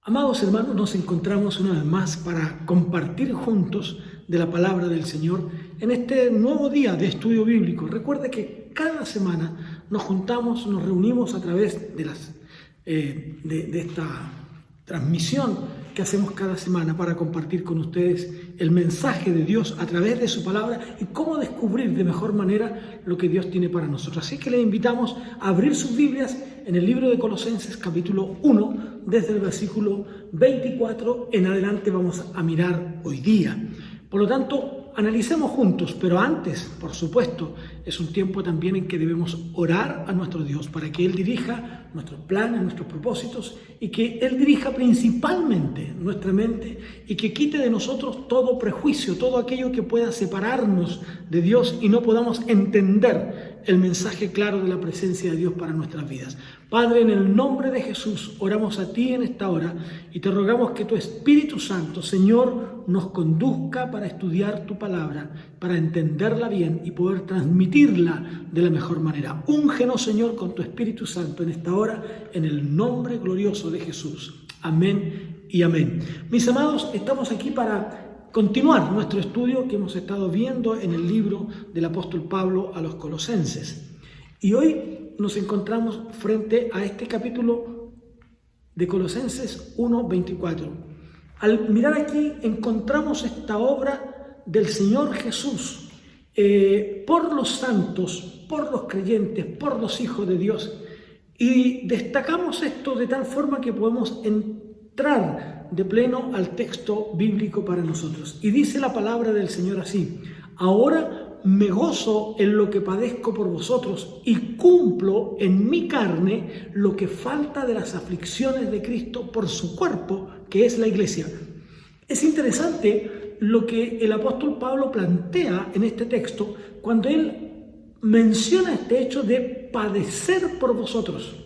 Amados hermanos, nos encontramos una vez más para compartir juntos de la palabra del Señor en este nuevo día de estudio bíblico. Recuerde que cada semana nos juntamos, nos reunimos a través de esta transmisión que hacemos cada semana para compartir con ustedes el mensaje de Dios a través de su palabra y cómo descubrir de mejor manera lo que Dios tiene para nosotros. Así que les invitamos a abrir sus Biblias en el libro de Colosenses capítulo 1, desde el versículo 24 en adelante vamos a mirar hoy día. Por lo tanto, analicemos juntos, pero antes, por supuesto, es un tiempo también en que debemos orar a nuestro Dios para que Él dirija nuestros planes, nuestros propósitos y que Él dirija principalmente nuestra mente y que quite de nosotros todo prejuicio, todo aquello que pueda separarnos de Dios y no podamos entender el mensaje claro de la presencia de Dios para nuestras vidas. Padre, en el nombre de Jesús, oramos a ti en esta hora y te rogamos que tu Espíritu Santo, Señor, nos conduzca para estudiar tu palabra, para entenderla bien y poder transmitirla de la mejor manera. Úngenos, Señor, con tu Espíritu Santo en esta hora, en el nombre glorioso de Jesús. Amén y amén. Mis amados, estamos aquí para continuar nuestro estudio que hemos estado viendo en el libro del apóstol Pablo a los Colosenses. Y hoy nos encontramos frente a este capítulo de Colosenses 1:24. Al mirar aquí encontramos esta obra del Señor Jesús por los santos, por los creyentes, por los hijos de Dios. Y destacamos esto de tal forma que podemos entrar de pleno al texto bíblico para nosotros. Y dice la palabra del Señor así: ahora me gozo en lo que padezco por vosotros y cumplo en mi carne lo que falta de las aflicciones de Cristo por su cuerpo, que es la iglesia. Es interesante lo que el apóstol Pablo plantea en este texto cuando él menciona este hecho de padecer por vosotros.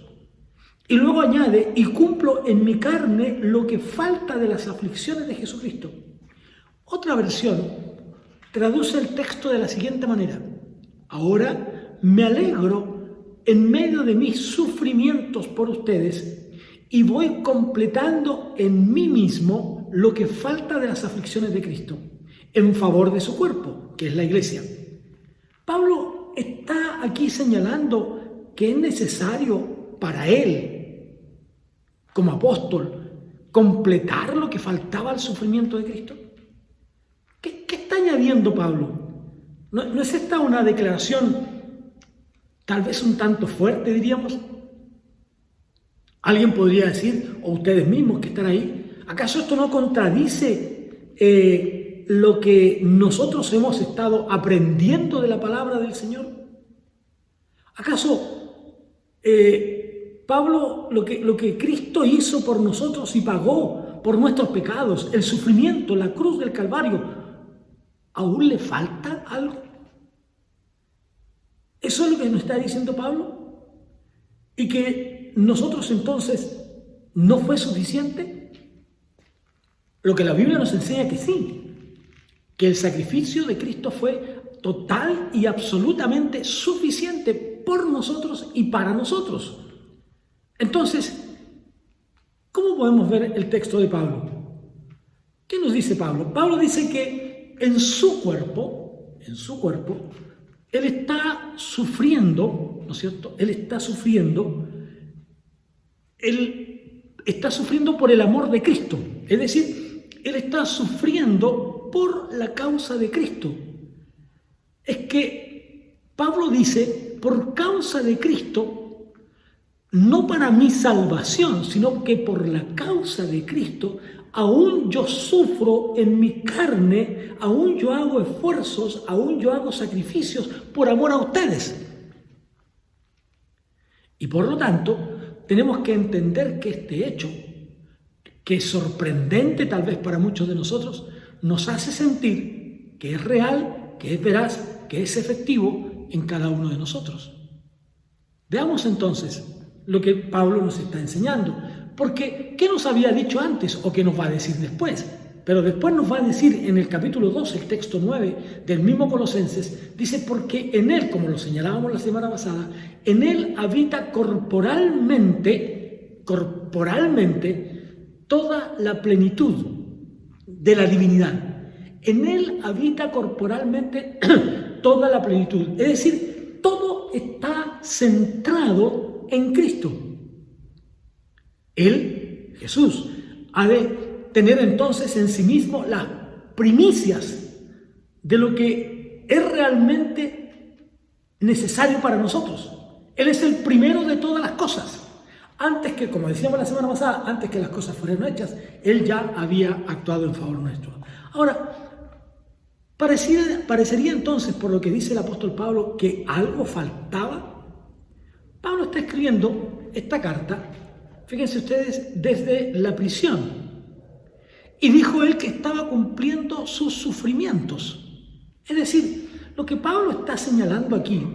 Y luego añade, y cumplo en mi carne lo que falta de las aflicciones de Jesucristo. Otra versión traduce el texto de la siguiente manera: ahora me alegro en medio de mis sufrimientos por ustedes y voy completando en mí mismo lo que falta de las aflicciones de Cristo en favor de su cuerpo, que es la iglesia. Pablo está aquí señalando que es necesario para él, como apóstol, completar lo que faltaba al sufrimiento de Cristo. ¿Qué está añadiendo Pablo? ¿No es esta una declaración tal vez un tanto fuerte, diríamos? Alguien podría decir, o ustedes mismos que están ahí, ¿acaso esto no contradice lo que nosotros hemos estado aprendiendo de la palabra del Señor? ¿Acaso Pablo, lo que Cristo hizo por nosotros y pagó por nuestros pecados, el sufrimiento, la cruz del Calvario, aún le falta algo? ¿Eso es lo que nos está diciendo Pablo? ¿Y que nosotros entonces no fue suficiente? Lo que la Biblia nos enseña que sí, que el sacrificio de Cristo fue total y absolutamente suficiente por nosotros y para nosotros. Entonces, ¿cómo podemos ver el texto de Pablo? ¿Qué nos dice Pablo? Pablo dice que en su cuerpo, Él está sufriendo, ¿no es cierto? Él está sufriendo por el amor de Cristo. Es decir, Él está sufriendo por la causa de Cristo. Es que Pablo dice, por causa de Cristo, no para mi salvación, sino que por la causa de Cristo, aún yo sufro en mi carne, aún yo hago esfuerzos, aún yo hago sacrificios por amor a ustedes. Y por lo tanto, tenemos que entender que este hecho, que es sorprendente tal vez para muchos de nosotros, nos hace sentir que es real, que es veraz, que es efectivo en cada uno de nosotros. Veamos entonces lo que Pablo nos está enseñando. Porque, ¿qué nos había dicho antes o qué nos va a decir después? Pero después nos va a decir en el capítulo 2, el texto 9 del mismo Colosenses, dice, porque en Él, como lo señalábamos la semana pasada, en Él habita corporalmente toda la plenitud de la divinidad. En Él habita corporalmente toda la plenitud. Es decir, todo está centrado en Cristo. Él, Jesús, ha de tener entonces en sí mismo las primicias de lo que es realmente necesario para nosotros. Él es el primero de todas las cosas. Antes que, como decíamos la semana pasada, antes que las cosas fueran hechas, Él ya había actuado en favor nuestro. Ahora, parecería entonces, por lo que dice el apóstol Pablo, que algo faltaba. Pablo está escribiendo esta carta, fíjense ustedes, desde la prisión. Y dijo él que estaba cumpliendo sus sufrimientos. Es decir, lo que Pablo está señalando aquí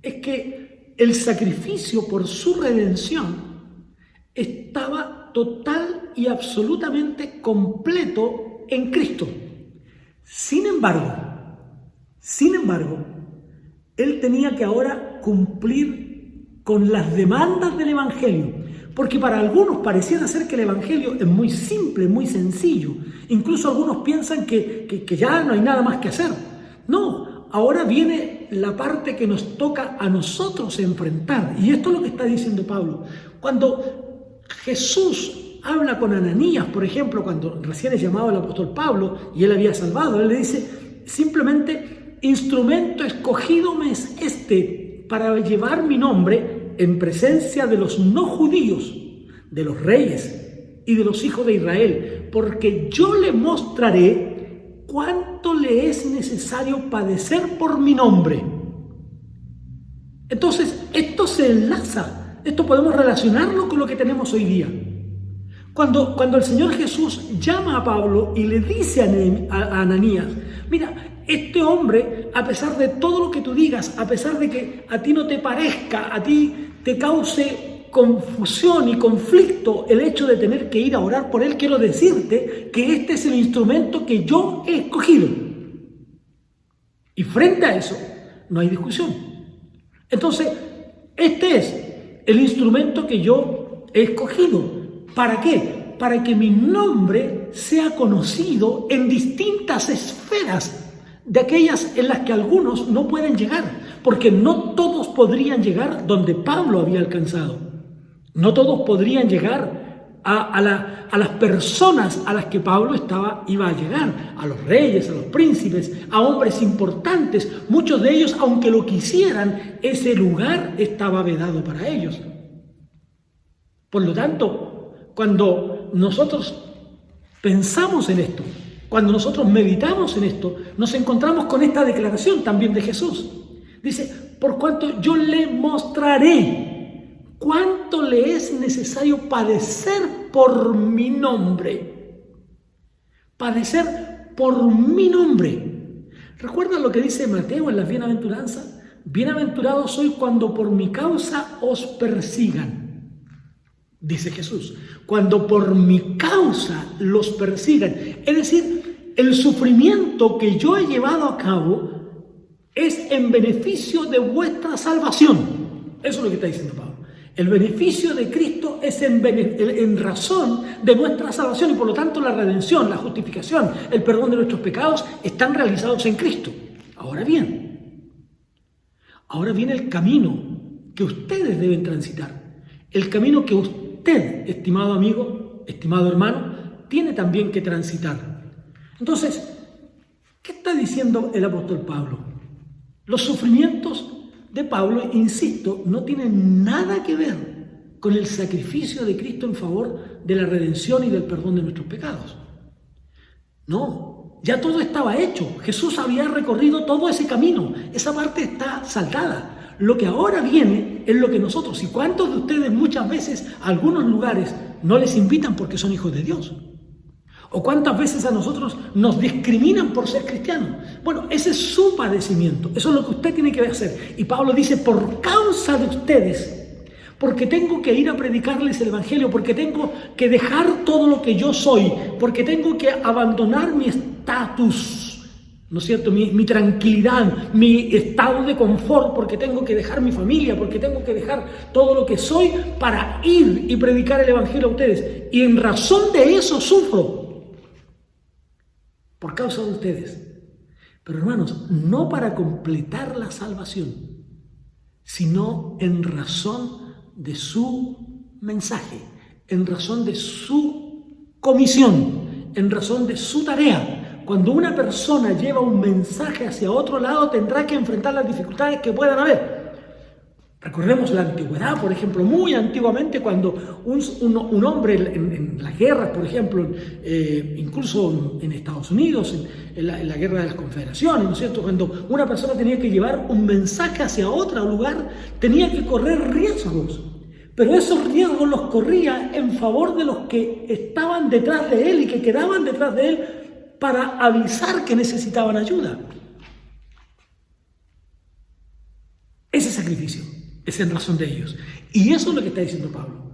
es que el sacrificio por su redención estaba total y absolutamente completo en Cristo. Sin embargo, él tenía que ahora cumplir con las demandas del Evangelio, porque para algunos pareciera ser que el Evangelio es muy simple, muy sencillo. Incluso algunos piensan que ya no hay nada más que hacer. No, ahora viene la parte que nos toca a nosotros enfrentar. Y esto es lo que está diciendo Pablo. Cuando Jesús habla con Ananías, por ejemplo, cuando recién es llamado el apóstol Pablo y él había salvado, él le dice simplemente: instrumento escogido me es este para llevar mi nombre en presencia de los no judíos, de los reyes y de los hijos de Israel, porque yo le mostraré cuánto le es necesario padecer por mi nombre. Entonces, esto se enlaza. Esto podemos relacionarlo con lo que tenemos hoy día. Cuando el Señor Jesús llama a Pablo y le dice a Ananías: mira, este hombre, a pesar de todo lo que tú digas, a pesar de que a ti no te parezca, a ti te cause confusión y conflicto el hecho de tener que ir a orar por él, quiero decirte que este es el instrumento que yo he escogido. Y frente a eso, no hay discusión. Entonces, este es el instrumento que yo he escogido. ¿Para qué? Para que mi nombre sea conocido en distintas esferas, de aquellas en las que algunos no pueden llegar, porque no todos podrían llegar donde Pablo había alcanzado. No todos podrían llegar a las personas a las que Pablo iba a llegar, a los reyes, a los príncipes, a hombres importantes. Muchos de ellos, aunque lo quisieran, ese lugar estaba vedado para ellos. Por lo tanto, cuando nosotros pensamos en esto, cuando nosotros meditamos en esto, nos encontramos con esta declaración también de Jesús. Dice: por cuanto yo le mostraré cuánto le es necesario padecer por mi nombre. Padecer por mi nombre. ¿Recuerdan lo que dice Mateo en las bienaventuranzas? Bienaventurados sois cuando por mi causa os persigan. Dice Jesús, cuando por mi causa los persigan. Es decir, el sufrimiento que yo he llevado a cabo es en beneficio de vuestra salvación. Eso es lo que está diciendo Pablo. El beneficio de Cristo es en razón de nuestra salvación, y por lo tanto la redención, la justificación, el perdón de nuestros pecados están realizados en Cristo. Ahora viene el camino que ustedes deben transitar. El camino que usted, estimado amigo, estimado hermano, tiene también que transitar. Entonces, ¿qué está diciendo el apóstol Pablo? Los sufrimientos de Pablo, insisto, no tienen nada que ver con el sacrificio de Cristo en favor de la redención y del perdón de nuestros pecados. No, ya todo estaba hecho. Jesús había recorrido todo ese camino. Esa parte está saldada. Lo que ahora viene es lo que nosotros, y cuántos de ustedes muchas veces a algunos lugares no les invitan porque son hijos de Dios. ¿O cuántas veces a nosotros nos discriminan por ser cristianos? Bueno, ese es su padecimiento. Eso es lo que usted tiene que hacer. Y Pablo dice, por causa de ustedes, porque tengo que ir a predicarles el evangelio, porque tengo que dejar todo lo que yo soy, porque tengo que abandonar mi estatus ¿no es cierto? Mi tranquilidad, mi estado de confort, porque tengo que dejar mi familia, porque tengo que dejar todo lo que soy para ir y predicar el Evangelio a ustedes. Y en razón de eso sufro, por causa de ustedes. Pero hermanos, no para completar la salvación, sino en razón de su mensaje, en razón de su comisión, en razón de su tarea. Cuando una persona lleva un mensaje hacia otro lado, tendrá que enfrentar las dificultades que puedan haber. Recordemos la antigüedad, por ejemplo, muy antiguamente, cuando un hombre en las guerras, por ejemplo, incluso en Estados Unidos, en la guerra de las confederaciones, ¿no es cierto? Cuando una persona tenía que llevar un mensaje hacia otro lugar, tenía que correr riesgos. Pero esos riesgos los corría en favor de los que estaban detrás de él y que quedaban detrás de él para avisar que necesitaban ayuda. Ese sacrificio es en razón de ellos. Y eso es lo que está diciendo Pablo.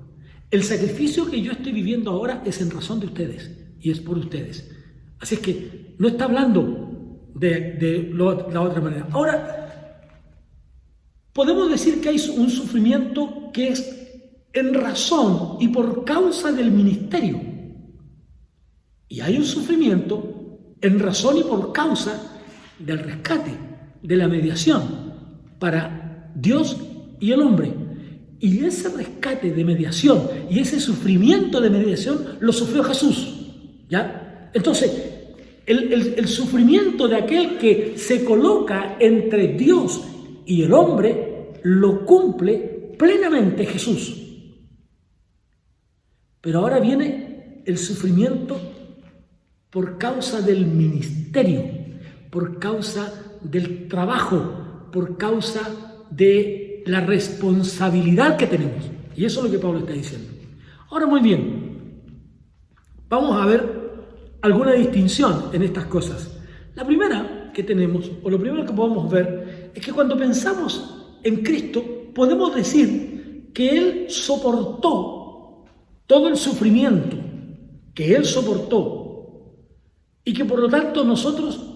El sacrificio que yo estoy viviendo ahora es en razón de ustedes y es por ustedes. Así es que no está hablando de la otra manera. Ahora, podemos decir que hay un sufrimiento que es en razón y por causa del ministerio. Y hay un sufrimiento en razón y por causa del rescate, de la mediación para Dios y el hombre. Y ese rescate de mediación y ese sufrimiento de mediación lo sufrió Jesús, ¿ya? Entonces, el sufrimiento de aquel que se coloca entre Dios y el hombre lo cumple plenamente Jesús. Pero ahora viene el sufrimiento por causa del ministerio, por causa del trabajo, por causa de la responsabilidad que tenemos. Y eso es lo que Pablo está diciendo. Ahora, muy bien, vamos a ver alguna distinción en estas cosas. La primera que tenemos, o lo primero que podemos ver, es que cuando pensamos en Cristo, podemos decir que Él soportó todo el sufrimiento que Él soportó y que por lo tanto nosotros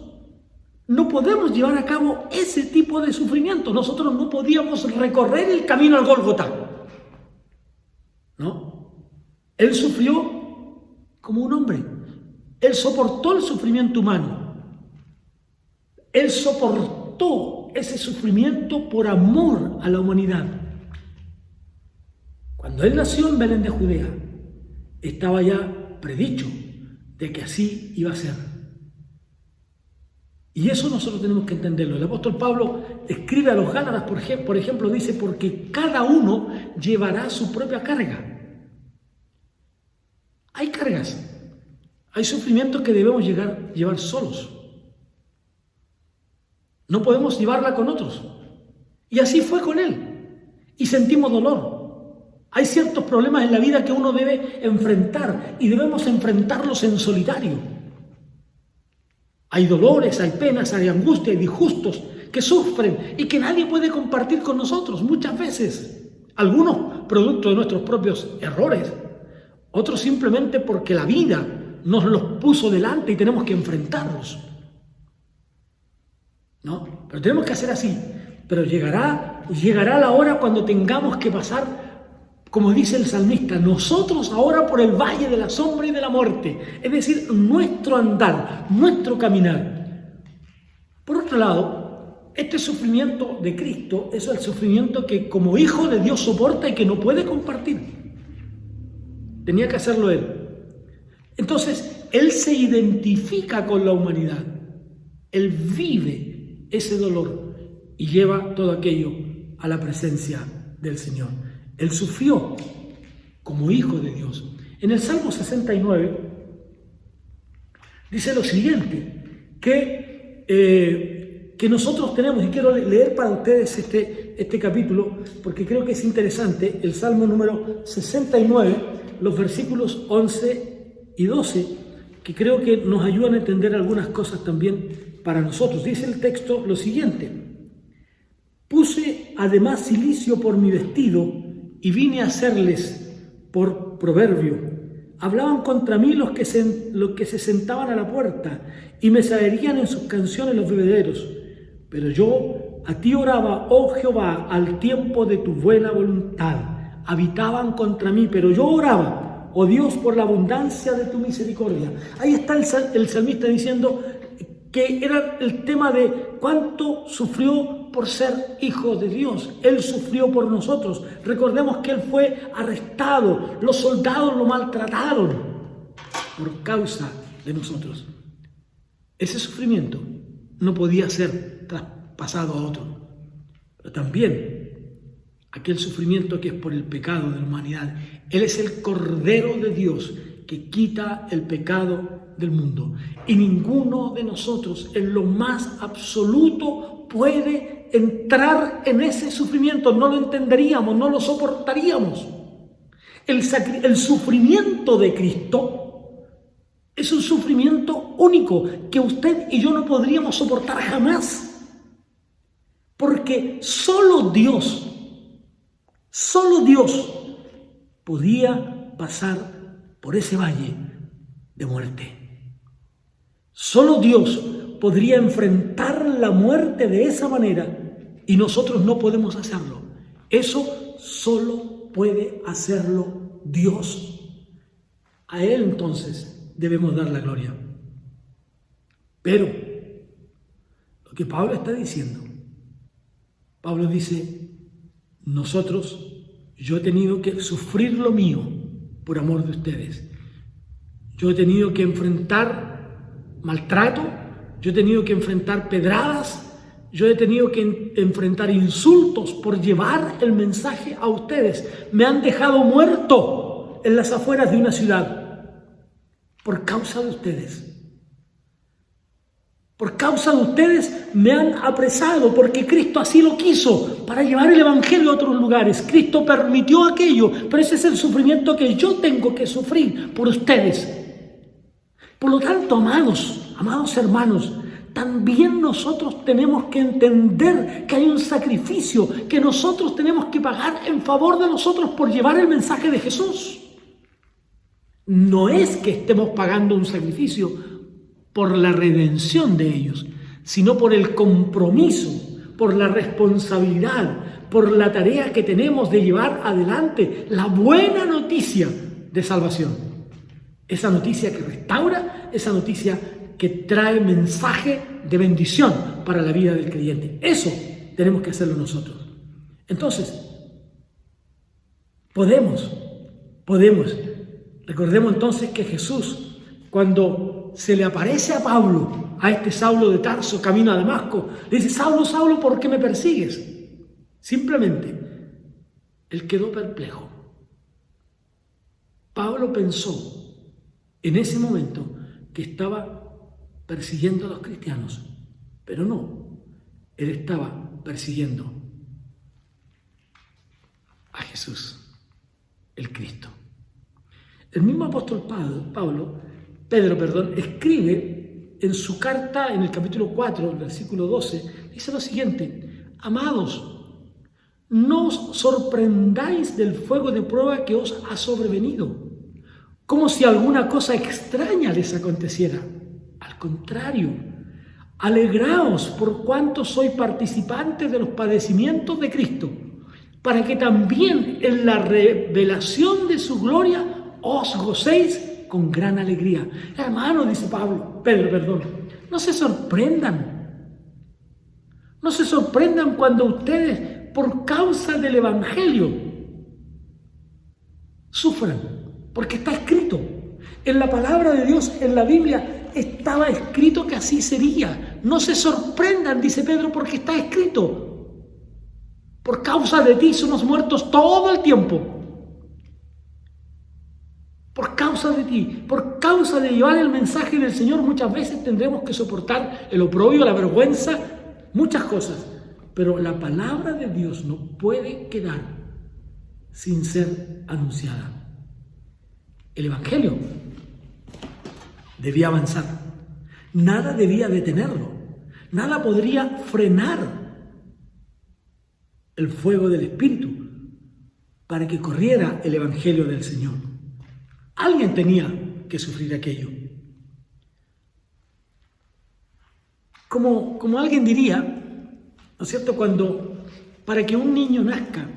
no podemos llevar a cabo ese tipo de sufrimiento. Nosotros no podíamos recorrer el camino al Gólgota, ¿no? Él sufrió como un hombre. Él soportó el sufrimiento humano. Él soportó ese sufrimiento por amor a la humanidad. Cuando Él nació en Belén de Judea, estaba ya predicho de que así iba a ser. Y eso nosotros tenemos que entenderlo. El apóstol Pablo escribe a los Gálatas, por ejemplo, dice, porque cada uno llevará su propia carga. Hay cargas, hay sufrimientos que debemos llevar solos. No podemos llevarla con otros. Y así fue con él. Y sentimos dolor. Hay ciertos problemas en la vida que uno debe enfrentar y debemos enfrentarlos en solitario. Hay dolores, hay penas, hay angustia, hay disgustos que sufren y que nadie puede compartir con nosotros muchas veces. Algunos producto de nuestros propios errores, otros simplemente porque la vida nos los puso delante y tenemos que enfrentarlos. ¿No? Pero tenemos que hacer así. Pero llegará la hora cuando tengamos que pasar, como dice el salmista, nosotros ahora por el valle de la sombra y de la muerte, es decir, nuestro andar, nuestro caminar. Por otro lado, este sufrimiento de Cristo es el sufrimiento que como hijo de Dios soporta y que no puede compartir. Tenía que hacerlo Él. Entonces, Él se identifica con la humanidad. Él vive ese dolor y lleva todo aquello a la presencia del Señor. Él sufrió como hijo de Dios. En el Salmo 69 dice lo siguiente, que nosotros tenemos, y quiero leer para ustedes este capítulo, porque creo que es interesante, el Salmo número 69, los versículos 11 y 12, que creo que nos ayudan a entender algunas cosas también para nosotros. Dice el texto lo siguiente: puse además cilicio por mi vestido y vine a hacerles por proverbio Hablaban contra mí los que se sentaban a la puerta y me traerían en sus canciones los bebederos. Pero yo a ti oraba, oh Jehová, al tiempo de tu buena voluntad. Habitaban contra mí, pero yo oraba, oh Dios, por la abundancia de tu misericordia. Ahí está el salmista diciendo que era el tema de cuánto sufrió por ser hijo de Dios. Él sufrió por nosotros. Recordemos que él fue arrestado, los soldados lo maltrataron por causa de nosotros. Ese sufrimiento no podía ser traspasado a otro, pero también aquel sufrimiento que es por el pecado de la humanidad. Él es el Cordero de Dios que quita el pecado del mundo. Y ninguno de nosotros en lo más absoluto puede entrar en ese sufrimiento. No lo entenderíamos, no lo soportaríamos. El sufrimiento de Cristo es un sufrimiento único que usted y yo no podríamos soportar jamás. Porque solo Dios podía pasar por ese valle de muerte. Solo Dios podría enfrentar la muerte de esa manera y nosotros no podemos hacerlo. Eso solo puede hacerlo Dios. A Él entonces debemos dar la gloria. Pero lo que Pablo está diciendo, Pablo dice, yo he tenido que sufrir lo mío por amor de ustedes. Yo he tenido que enfrentar maltrato, yo he tenido que enfrentar pedradas, yo he tenido que enfrentar insultos por llevar el mensaje a ustedes. Me han dejado muerto en las afueras de una ciudad por causa de ustedes. Por causa de ustedes me han apresado porque Cristo así lo quiso para llevar el evangelio a otros lugares. Cristo permitió aquello, pero ese es el sufrimiento que yo tengo que sufrir por ustedes. Por lo tanto, amados hermanos, también nosotros tenemos que entender que hay un sacrificio que nosotros tenemos que pagar en favor de nosotros por llevar el mensaje de Jesús. No es que estemos pagando un sacrificio por la redención de ellos, sino por el compromiso, por la responsabilidad, por la tarea que tenemos de llevar adelante la buena noticia de salvación. Esa noticia que restaura, esa noticia que trae mensaje de bendición para la vida del creyente. Eso tenemos que hacerlo nosotros. Entonces, podemos. Recordemos entonces que Jesús, cuando se le aparece a Pablo, a este Saulo de Tarso, camino a Damasco, le dice, Saulo, Saulo, ¿por qué me persigues? Simplemente, él quedó perplejo. Pablo pensó en ese momento que estaba persiguiendo a los cristianos, pero no, él estaba persiguiendo a Jesús, el Cristo. El mismo apóstol Pedro, escribe en su carta, en el capítulo 4, el versículo 12, dice lo siguiente, amados, no os sorprendáis del fuego de prueba que os ha sobrevenido, como si alguna cosa extraña les aconteciera. Al contrario, alegraos por cuanto sois participantes de los padecimientos de Cristo, para que también en la revelación de su gloria os gocéis con gran alegría. Hermano, dice Pedro, no se sorprendan. No se sorprendan cuando ustedes, por causa del Evangelio, sufran. Porque está escrito. En la palabra de Dios, en la Biblia, estaba escrito que así sería. No se sorprendan, dice Pedro, porque está escrito. Por causa de ti somos muertos todo el tiempo. Por causa de ti, por causa de llevar el mensaje del Señor, muchas veces tendremos que soportar el oprobio, la vergüenza, muchas cosas. Pero la palabra de Dios no puede quedar sin ser anunciada. El Evangelio debía avanzar. Nada debía detenerlo. Nada podría frenar el fuego del Espíritu para que corriera el Evangelio del Señor. Alguien tenía que sufrir aquello. Como alguien diría, ¿no es cierto?, para que un niño nazca,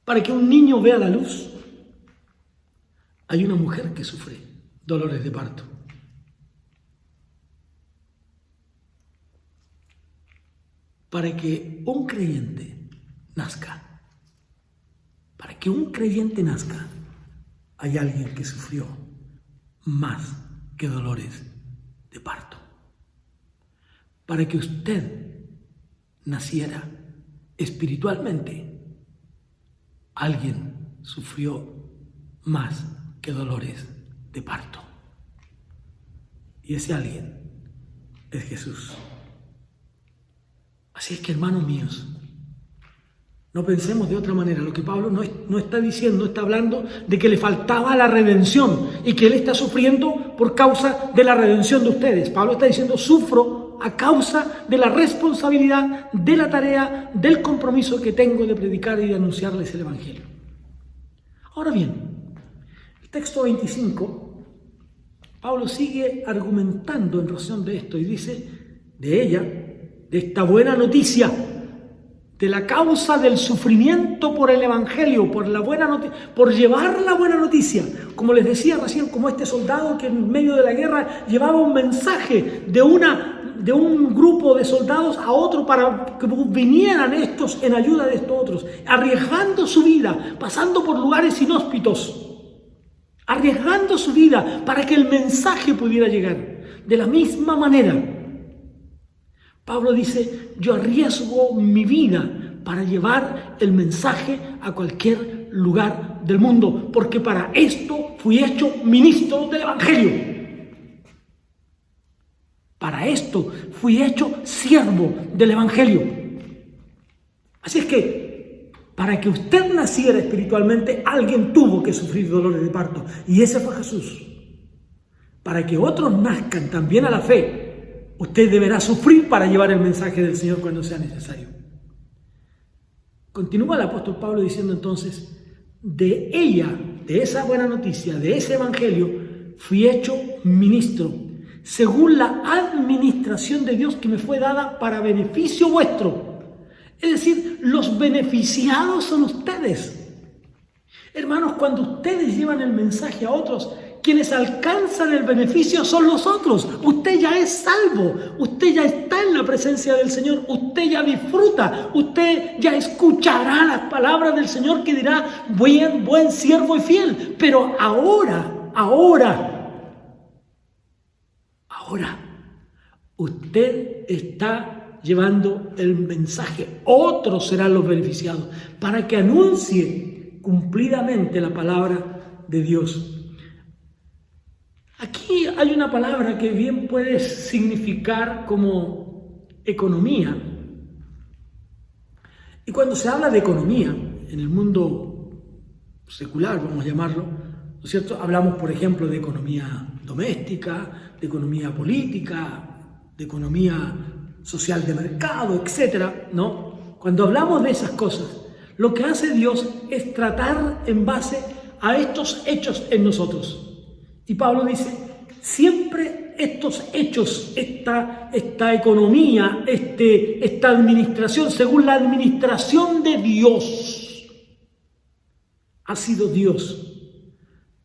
para que un niño vea la luz, hay una mujer que sufre dolores de parto. Para que un creyente nazca, hay alguien que sufrió más que dolores de parto. Para que usted naciera espiritualmente, alguien sufrió más que dolores de parto. Y ese alguien es Jesús. Así es que, hermanos míos, no pensemos de otra manera. Lo que Pablo no está diciendo, está hablando de que le faltaba la redención y que él está sufriendo por causa de la redención de ustedes. Pablo está diciendo, sufro a causa de la responsabilidad, de la tarea, del compromiso que tengo de predicar y de anunciarles el Evangelio. Ahora bien, el texto 25, Pablo sigue argumentando en razón de esto y dice de ella, de esta buena noticia, de la causa del sufrimiento por el Evangelio, por llevar la buena noticia. Como les decía recién, como este soldado que en medio de la guerra llevaba un mensaje de un grupo de soldados a otro para que vinieran estos en ayuda de estos otros, arriesgando su vida, pasando por lugares inhóspitos, arriesgando su vida para que el mensaje pudiera llegar. De la misma manera, Pablo dice, yo arriesgo mi vida para llevar el mensaje a cualquier lugar del mundo, porque para esto fui hecho ministro del Evangelio. Para esto fui hecho siervo del Evangelio. Así es que, para que usted naciera espiritualmente, alguien tuvo que sufrir dolores de parto, y ese fue Jesús. Para que otros nazcan también a la fe, usted deberá sufrir para llevar el mensaje del Señor cuando sea necesario. Continúa el apóstol Pablo diciendo entonces, de ella, de esa buena noticia, de ese evangelio, fui hecho ministro, según la administración de Dios que me fue dada para beneficio vuestro. Es decir, los beneficiados son ustedes. Hermanos, cuando ustedes llevan el mensaje a otros, quienes alcanzan el beneficio son los otros. Usted ya es salvo, usted ya está en la presencia del Señor, usted ya disfruta, usted ya escuchará las palabras del Señor que dirá, buen siervo y fiel. Pero ahora, usted está llevando el mensaje. Otros serán los beneficiados para que anuncie cumplidamente la palabra de Dios. Aquí hay una palabra que bien puede significar como economía. Y cuando se habla de economía, en el mundo secular, vamos a llamarlo, ¿no es cierto? Hablamos, por ejemplo, de economía doméstica, de economía política, de economía social de mercado, etcétera, ¿no? Cuando hablamos de esas cosas, lo que hace Dios es tratar en base a estos hechos en nosotros. Y Pablo dice, siempre estos hechos, esta economía, esta administración, según la administración de Dios, ha sido Dios.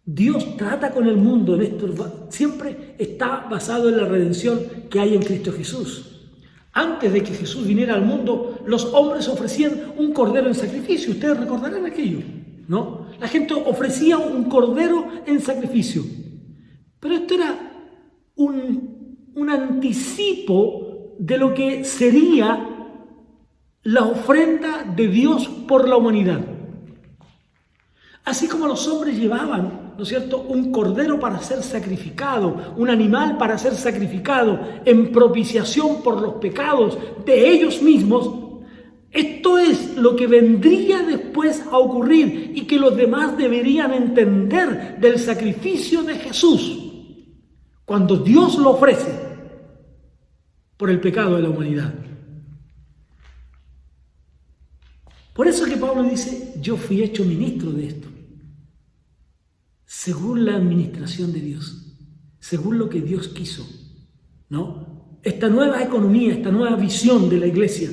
Dios trata con el mundo en esto, siempre está basado en la redención que hay en Cristo Jesús. Antes de que Jesús viniera al mundo, los hombres ofrecían un cordero en sacrificio. Ustedes recordarán aquello, ¿no? La gente ofrecía un cordero en sacrificio. Pero esto era un anticipo de lo que sería la ofrenda de Dios por la humanidad. Así como los hombres llevaban, ¿no es cierto?, un cordero para ser sacrificado, un animal para ser sacrificado en propiciación por los pecados de ellos mismos, esto es lo que vendría después a ocurrir y que los demás deberían entender del sacrificio de Jesús cuando Dios lo ofrece por el pecado de la humanidad. Por eso que Pablo dice, yo fui hecho ministro de esto. según la administración de Dios, según lo que Dios quiso, ¿no? Esta nueva economía, esta nueva visión de la iglesia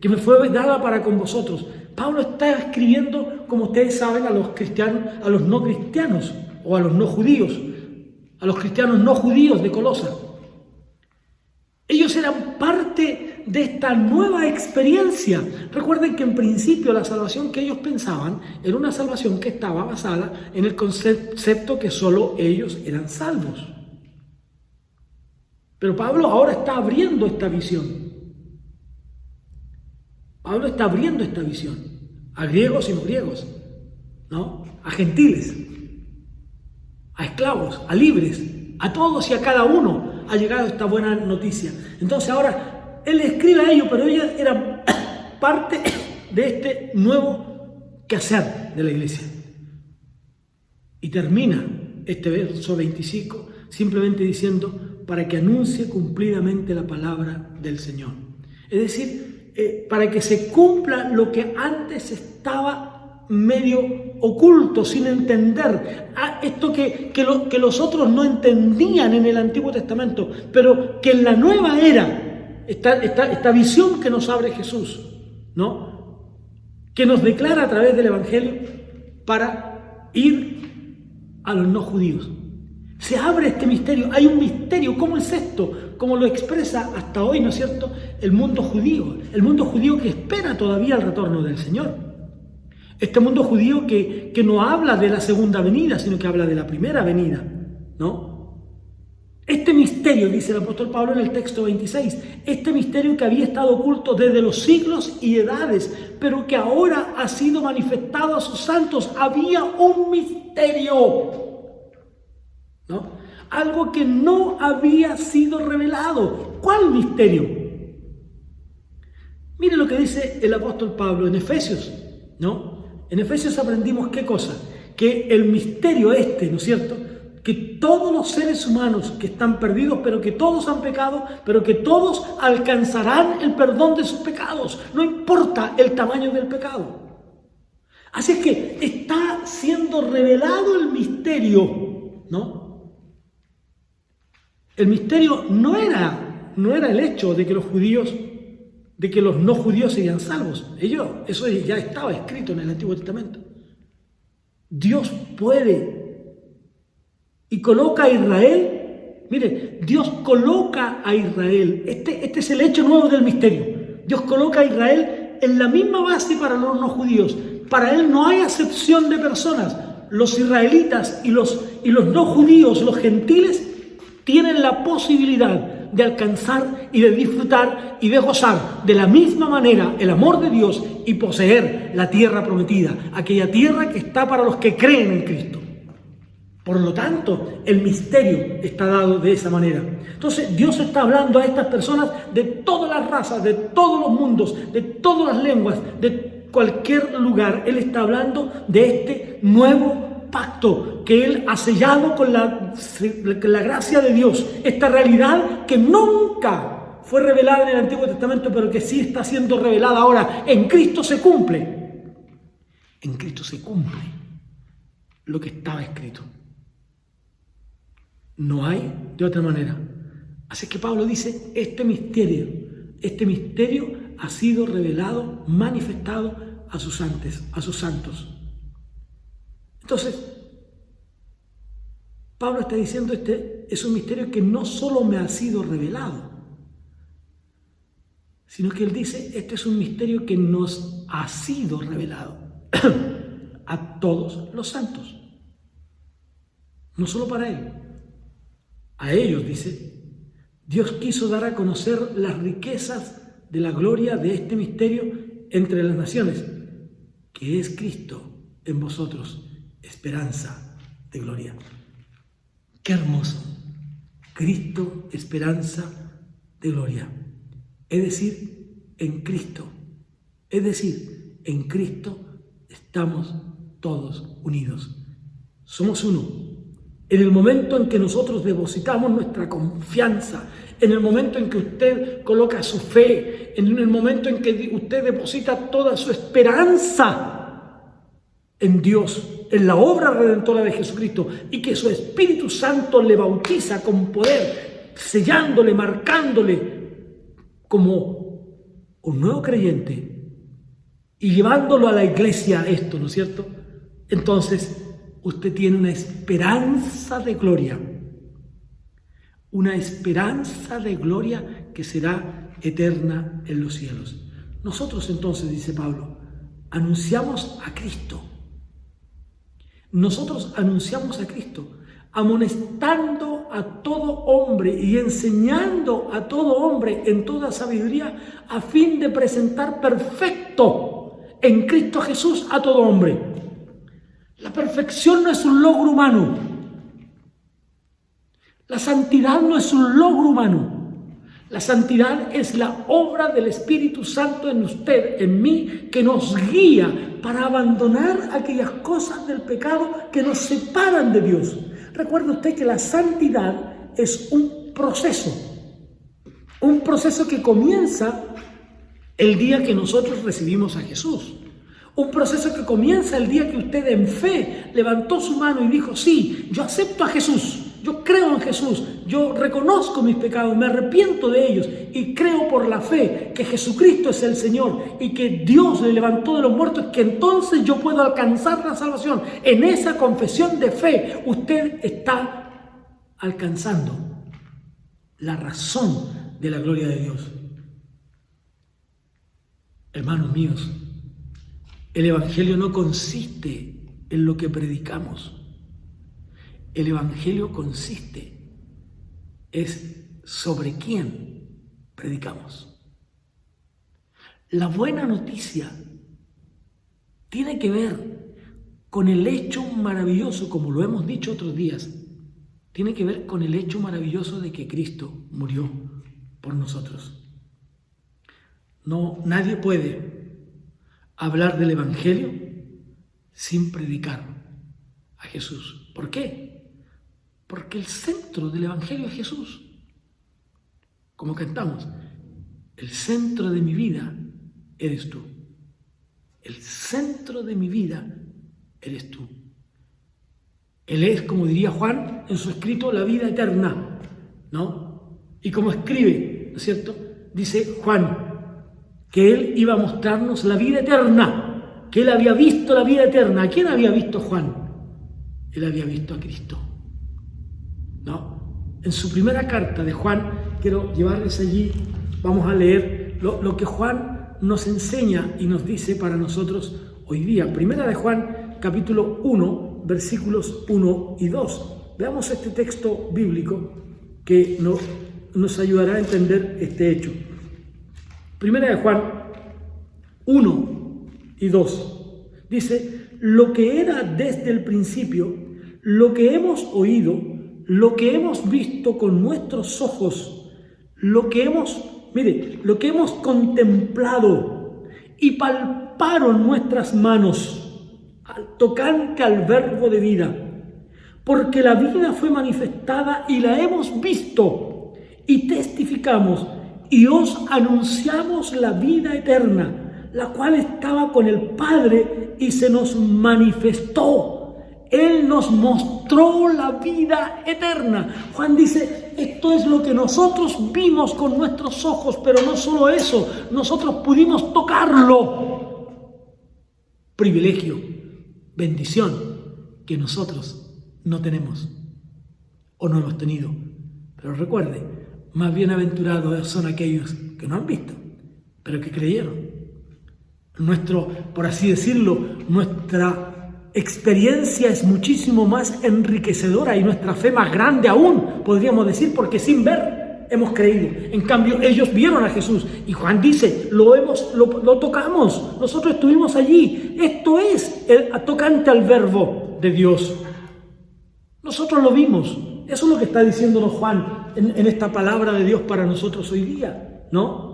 que me fue dada para con vosotros. Pablo está escribiendo, como ustedes saben, a los cristianos, a los no cristianos o a los no judíos, a los cristianos no judíos de Colosa. Ellos eran parte de esta nueva experiencia. Recuerden que en principio la salvación que ellos pensaban era una salvación que estaba basada en el concepto que solo ellos eran salvos. Pero Pablo ahora está abriendo esta visión. Pablo está abriendo esta visión a griegos y no griegos, ¿no? A gentiles, a esclavos, a libres, a todos y a cada uno ha llegado esta buena noticia. Entonces ahora él escribe a ellos, pero ellos eran parte de este nuevo quehacer de la iglesia. Y termina este verso 25 simplemente diciendo, para que anuncie cumplidamente la palabra del Señor. Es decir, para que se cumpla lo que antes estaba medio oculto, sin entender. Esto que los otros no entendían en el Antiguo Testamento, pero que en la nueva era, esta visión que nos abre Jesús, ¿no? Que nos declara a través del Evangelio para ir a los no judíos. Se abre este misterio, hay un misterio. ¿Cómo es esto? Como lo expresa hasta hoy, ¿no es cierto?, el mundo judío que espera todavía el retorno del Señor. Este mundo judío que no habla de la segunda venida, sino que habla de la primera venida, ¿no? Este misterio, dice el apóstol Pablo en el texto 26, este misterio que había estado oculto desde los siglos y edades, pero que ahora ha sido manifestado a sus santos. Había un misterio, ¿no? Algo que no había sido revelado. ¿Cuál misterio? Mire lo que dice el apóstol Pablo en Efesios, ¿no? En Efesios aprendimos ¿qué cosa? Que el misterio ¿no es cierto? Que todos los seres humanos que están perdidos, pero que todos han pecado, pero que todos alcanzarán el perdón de sus pecados. No importa el tamaño del pecado. Así es que está siendo revelado el misterio, ¿no? El misterio no era el hecho de que los no judíos serían salvos. Eso ya estaba escrito en el Antiguo Testamento. Dios puede y coloca a Israel. Mire, Dios coloca a Israel. Este es el hecho nuevo del misterio. Dios coloca a Israel en la misma base para los no judíos. Para Él no hay acepción de personas. Los israelitas y los no judíos, los gentiles, tienen la posibilidad de alcanzar y de disfrutar y de gozar de la misma manera el amor de Dios y poseer la tierra prometida, aquella tierra que está para los que creen en Cristo. Por lo tanto, el misterio está dado de esa manera. Entonces, Dios está hablando a estas personas de todas las razas, de todos los mundos, de todas las lenguas, de cualquier lugar. Él está hablando de este nuevo pacto que Él ha sellado con la gracia de Dios. Esta realidad que nunca fue revelada en el Antiguo Testamento, pero que sí está siendo revelada ahora. En Cristo se cumple. En Cristo se cumple lo que estaba escrito. No hay de otra manera. Así que Pablo dice, este misterio ha sido revelado, manifestado a sus santos. Entonces, Pablo está diciendo, este es un misterio que no solo me ha sido revelado, sino que él dice, este es un misterio que nos ha sido revelado a todos los santos. No solo para él, a ellos, dice, Dios quiso dar a conocer las riquezas de la gloria de este misterio entre las naciones, que es Cristo en vosotros, esperanza de gloria. Qué hermoso. Cristo, esperanza de gloria. Es decir, en Cristo. Es decir, en Cristo estamos todos unidos. Somos uno. En el momento en que nosotros depositamos nuestra confianza, en el momento en que usted coloca su fe, en el momento en que usted deposita toda su esperanza en Dios, en la obra redentora de Jesucristo y que su Espíritu Santo le bautiza con poder, sellándole, marcándole como un nuevo creyente y llevándolo a la iglesia esto, ¿no es cierto? Entonces usted tiene una esperanza de gloria. Una esperanza de gloria que será eterna en los cielos. Nosotros entonces, dice Pablo, anunciamos a Cristo. Nosotros anunciamos a Cristo, amonestando a todo hombre y enseñando a todo hombre en toda sabiduría, a fin de presentar perfecto en Cristo Jesús a todo hombre. La perfección no es un logro humano. La santidad no es un logro humano. La santidad es la obra del Espíritu Santo en usted, en mí, que nos guía para abandonar aquellas cosas del pecado que nos separan de Dios. Recuerde usted que la santidad es un proceso que comienza el día que nosotros recibimos a Jesús. Un proceso que comienza el día que usted en fe levantó su mano y dijo, sí, yo acepto a Jesús. Yo creo en Jesús, yo reconozco mis pecados, me arrepiento de ellos y creo por la fe que Jesucristo es el Señor y que Dios le levantó de los muertos, que entonces yo puedo alcanzar la salvación. En esa confesión de fe usted está alcanzando la razón de la gloria de Dios. Hermanos míos, el Evangelio no consiste en lo que predicamos. El Evangelio es sobre quién predicamos. La buena noticia tiene que ver con el hecho maravilloso, como lo hemos dicho otros días, tiene que ver con el hecho maravilloso de que Cristo murió por nosotros. No, nadie puede hablar del Evangelio sin predicar a Jesús. ¿Por qué? Porque el centro del Evangelio es Jesús. Como cantamos, el centro de mi vida eres tú. El centro de mi vida eres tú. Él es, como diría Juan en su escrito, la vida eterna, ¿no? Y como escribe, ¿no es cierto? Dice Juan que él iba a mostrarnos la vida eterna, que él había visto la vida eterna. ¿A quién había visto Juan? Él había visto a Cristo. ¿No? En su primera carta de Juan, quiero llevarles allí, vamos a leer lo que Juan nos enseña y nos dice para nosotros hoy día. Primera de Juan, capítulo 1, versículos 1 y 2. Veamos este texto bíblico que nos ayudará a entender este hecho. Primera de Juan 1 y 2. Dice, lo que era desde el principio, lo que hemos oído, lo que hemos visto con nuestros ojos, lo que hemos contemplado y palparon nuestras manos tocante al verbo de vida, porque la vida fue manifestada y la hemos visto y testificamos y os anunciamos la vida eterna, la cual estaba con el Padre y se nos manifestó. Él nos mostró la vida eterna. Juan dice, esto es lo que nosotros vimos con nuestros ojos, pero no solo eso, nosotros pudimos tocarlo. Privilegio, bendición que nosotros no tenemos o no hemos tenido. Pero recuerde, más bienaventurados son aquellos que no han visto, pero que creyeron. Por así decirlo, nuestra experiencia es muchísimo más enriquecedora y nuestra fe más grande aún, podríamos decir, porque sin ver hemos creído. En cambio, ellos vieron a Jesús y Juan dice, lo tocamos, nosotros estuvimos allí. Esto es tocante al verbo de Dios. Nosotros lo vimos. Eso es lo que está diciéndonos Juan en esta palabra de Dios para nosotros hoy día, ¿no?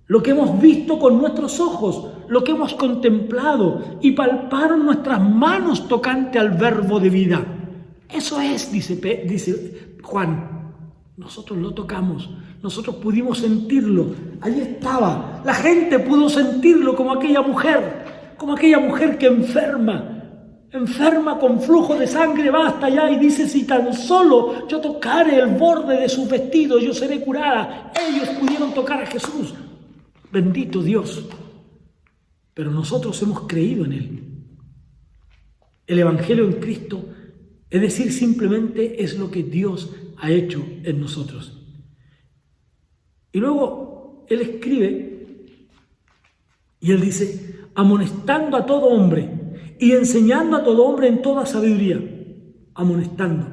Lo que hemos visto con nuestros ojos, lo que hemos contemplado y palparon nuestras manos tocante al verbo de vida. Eso es, dice Juan. Nosotros lo tocamos, nosotros pudimos sentirlo. Allí estaba, la gente pudo sentirlo como aquella mujer que enferma enferma con flujo de sangre, va hasta allá y dice: si tan solo yo tocare el borde de sus vestidos, yo seré curada. Ellos pudieron tocar a Jesús. Bendito Dios. Pero nosotros hemos creído en Él. El Evangelio en Cristo, es decir, simplemente es lo que Dios ha hecho en nosotros. Y luego Él escribe y Él dice: amonestando a todo hombre y enseñando a todo hombre en toda sabiduría. Amonestando.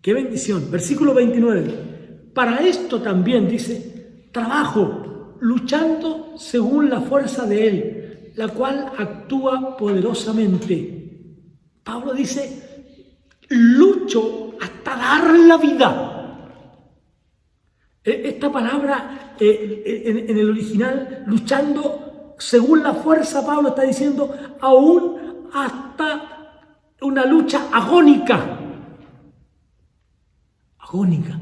¡Qué bendición! Versículo 29. Para esto también dice: trabajo, luchando según la fuerza de Él, la cual actúa poderosamente. Pablo dice: lucho hasta dar la vida. Esta palabra en el original, luchando según la fuerza, Pablo está diciendo aún hasta una lucha agónica. Agónica.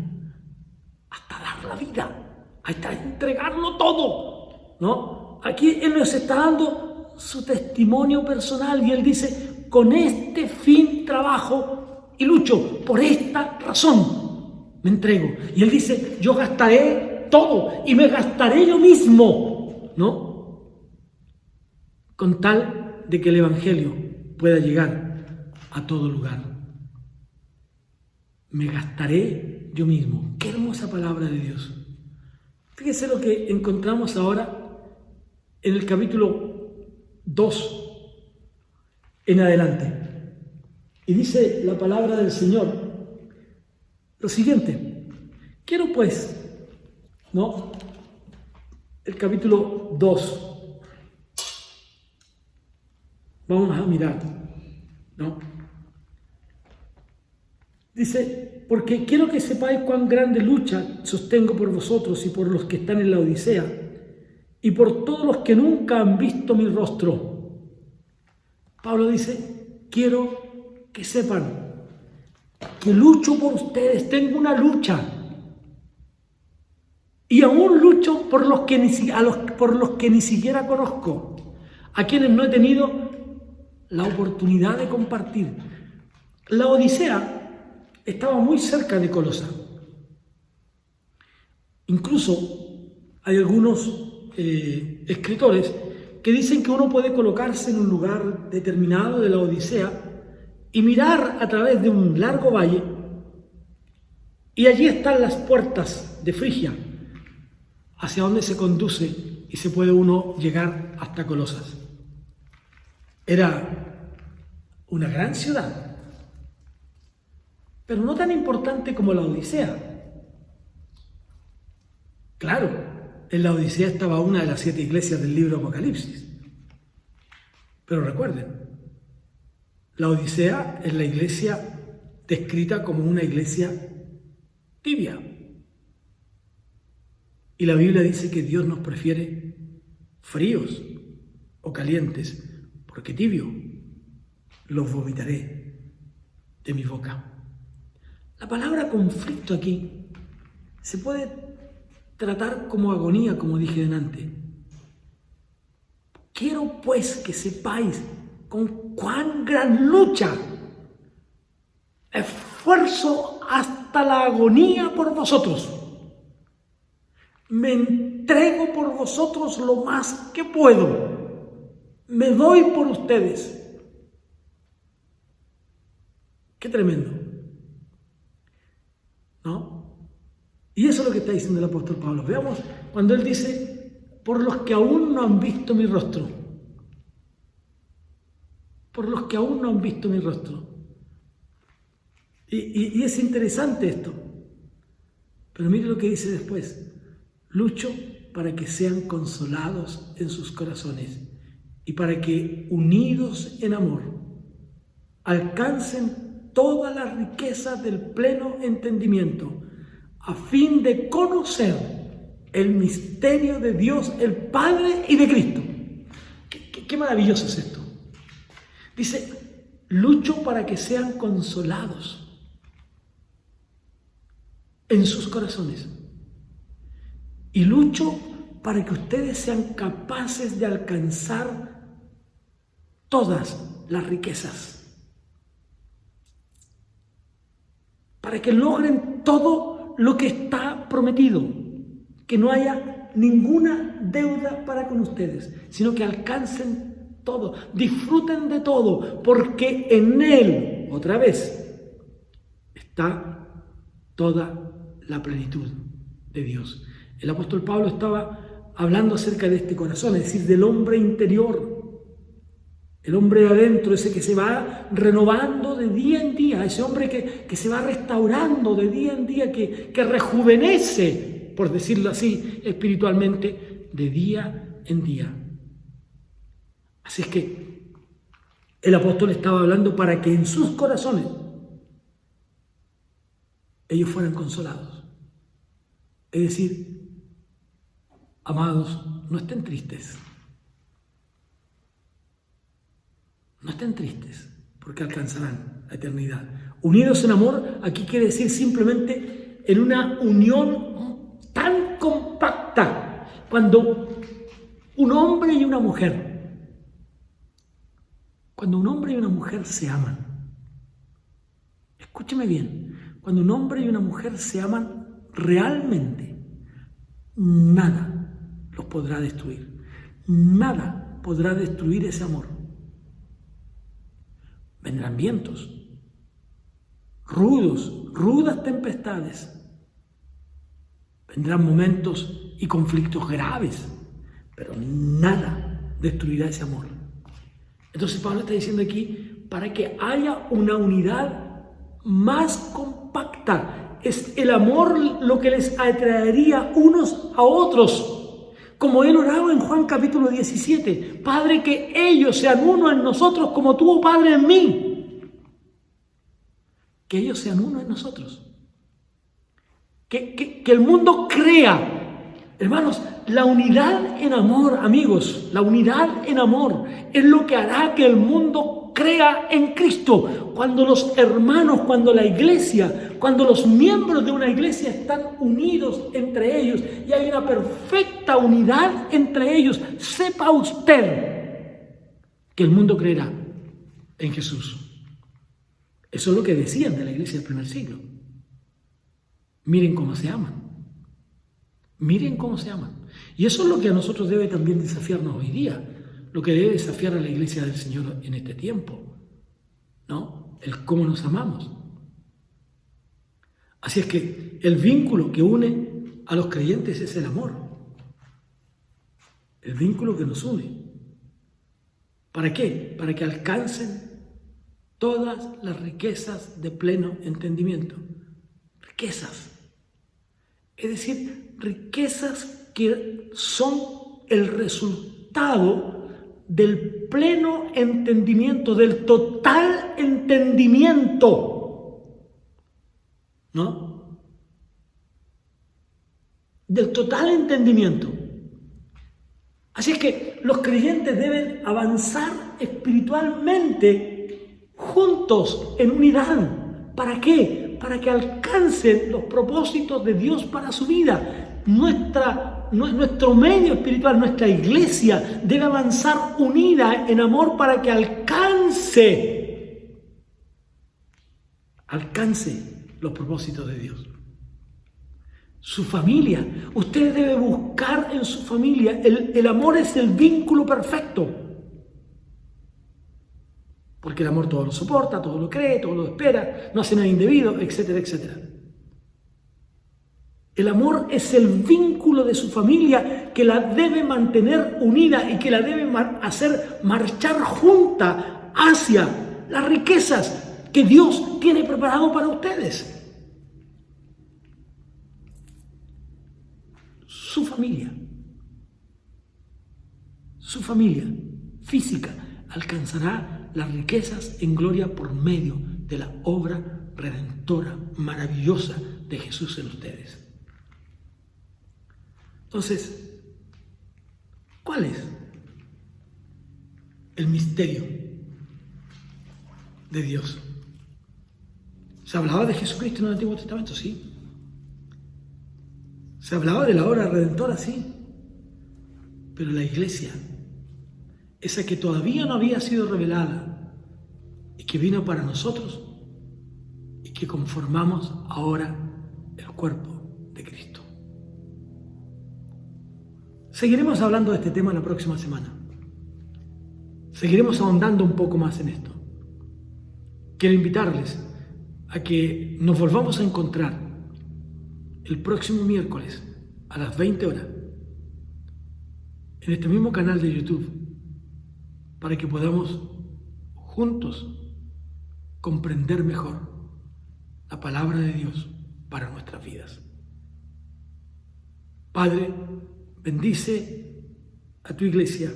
Hasta dar la vida. Hasta entregarlo todo. ¿No? Aquí Él nos está dando su testimonio personal y Él dice: con este fin trabajo y lucho, por esta razón me entrego. Y Él dice: yo gastaré todo y me gastaré yo mismo, ¿no? Con tal de que el Evangelio pueda llegar a todo lugar. Me gastaré yo mismo. Qué hermosa palabra de Dios. Fíjese lo que encontramos ahora en el capítulo 2 en adelante. Y dice la palabra del Señor lo siguiente: quiero pues, ¿no? El capítulo 2. Vamos a mirar, ¿no? Dice: porque quiero que sepáis cuán grande lucha sostengo por vosotros y por los que están en la Odisea y por todos los que nunca han visto mi rostro. Pablo dice: quiero que sepan que lucho por ustedes, tengo una lucha. Y aún lucho por los que ni siquiera conozco, a quienes no he tenido la oportunidad de compartir. La Odisea estaba muy cerca de Colosa. Incluso hay algunos escritores que dicen que uno puede colocarse en un lugar determinado de la Odisea y mirar a través de un largo valle, y allí están las puertas de Frigia, hacia donde se conduce y se puede uno llegar hasta Colosas. Era una gran ciudad, pero no tan importante como la Odisea. Claro, en la Odisea estaba una de las 7 iglesias del libro Apocalipsis. Pero recuerden, la Odisea es la iglesia descrita como una iglesia tibia. Y la Biblia dice que Dios nos prefiere fríos o calientes, porque tibio los vomitaré de mi boca. La palabra conflicto aquí se puede tratar como agonía, como dije delante. Quiero pues que sepáis con cuán gran lucha, esfuerzo hasta la agonía por vosotros. Me entrego por vosotros lo más que puedo. Me doy por ustedes. Qué tremendo, ¿no? Y eso es lo que está diciendo el apóstol Pablo. Veamos cuando él dice: por los que aún no han visto mi rostro. Por los que aún no han visto mi rostro. Y es interesante esto. Pero mire lo que dice después: lucho para que sean consolados en sus corazones y para que, unidos en amor, alcancen toda la riqueza del pleno entendimiento, a fin de conocer el misterio de Dios, el Padre, y de Cristo. Qué maravilloso es esto. Dice: lucho para que sean consolados en sus corazones. Y lucho para que ustedes sean capaces de alcanzar todas las riquezas para que logren todo lo que está prometido, que no haya ninguna deuda para con ustedes, sino que alcancen todo, disfruten de todo, porque en Él, otra vez, está toda la plenitud de Dios. El apóstol Pablo estaba hablando acerca de este corazón, es decir, del hombre interior, el hombre de adentro, ese que se va renovando de día en día, ese hombre que se va restaurando de día en día, que rejuvenece, por decirlo así, espiritualmente, de día en día. Así es que el apóstol estaba hablando para que en sus corazones ellos fueran consolados. Es decir, amados, no estén tristes. No estén tristes, porque alcanzarán la eternidad. Unidos en amor, aquí quiere decir simplemente en una unión tan compacta. Cuando un hombre y una mujer se aman, escúcheme bien, cuando un hombre y una mujer se aman realmente, nada los podrá destruir. Nada podrá destruir ese amor. Vendrán vientos, rudas tempestades. Vendrán momentos y conflictos graves, pero nada destruirá ese amor. Entonces Pablo está diciendo aquí, para que haya una unidad más compacta, es el amor lo que les atraería unos a otros. Como él oraba en Juan capítulo 17, Padre, que ellos sean uno en nosotros como tú, oh Padre, en mí. Que ellos sean uno en nosotros. Que el mundo crea, hermanos, la unidad en amor, amigos, la unidad en amor es lo que hará que el mundo crea en Cristo. Cuando los hermanos, cuando la iglesia, cuando los miembros de una iglesia están unidos entre ellos y hay una perfecta unidad entre ellos, sepa usted que el mundo creerá en Jesús. Eso es lo que decían de la iglesia del primer siglo. Miren cómo se aman. Miren cómo se aman. Y eso es lo que a nosotros debe también desafiarnos hoy día, lo que debe desafiar a la iglesia del Señor en este tiempo, ¿no? El cómo nos amamos. Así es que el vínculo que une a los creyentes es el amor. El vínculo que nos une. ¿Para qué? Para que alcancen todas las riquezas de pleno entendimiento. Riquezas. Es decir, riquezas que son el resultado del pleno entendimiento, del total entendimiento, ¿no? Del total entendimiento. Así es que los creyentes deben avanzar espiritualmente juntos en unidad. ¿Para qué? Para que alcancen los propósitos de Dios para su vida. Nuestro medio espiritual, nuestra iglesia, debe avanzar unida en amor para que alcance los propósitos de Dios. Su familia, usted debe buscar en su familia, el amor es el vínculo perfecto. Porque el amor todo lo soporta, todo lo cree, todo lo espera, no hace nada indebido, etcétera, etcétera. El amor es el vínculo de su familia que la debe mantener unida y que la debe hacer marchar junta hacia las riquezas que Dios tiene preparado para ustedes. Su familia física alcanzará las riquezas en gloria por medio de la obra redentora maravillosa de Jesús en ustedes. Entonces, ¿cuál es el misterio de Dios? ¿Se hablaba de Jesucristo en el Antiguo Testamento? Sí. ¿Se hablaba de la obra redentora? Sí. Pero la iglesia, esa que todavía no había sido revelada y que vino para nosotros y que conformamos ahora el cuerpo de Cristo. Seguiremos hablando de este tema la próxima semana. Seguiremos ahondando un poco más en esto. Quiero invitarles a que nos volvamos a encontrar el próximo miércoles a las 20 horas en este mismo canal de YouTube para que podamos juntos comprender mejor la palabra de Dios para nuestras vidas. Padre, bendice a tu iglesia,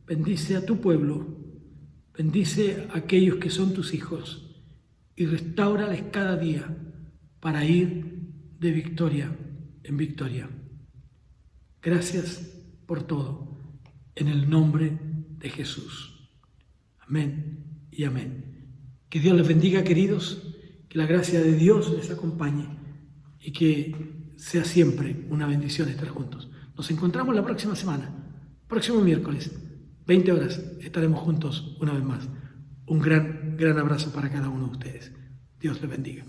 bendice a tu pueblo, bendice a aquellos que son tus hijos y restáurales cada día para ir de victoria en victoria. Gracias por todo, en el nombre de Jesús. Amén y amén. Que Dios les bendiga, queridos, que la gracia de Dios les acompañe y que sea siempre una bendición estar juntos. Nos encontramos la próxima semana, próximo miércoles, 20 horas, estaremos juntos una vez más. Un gran abrazo para cada uno de ustedes. Dios les bendiga.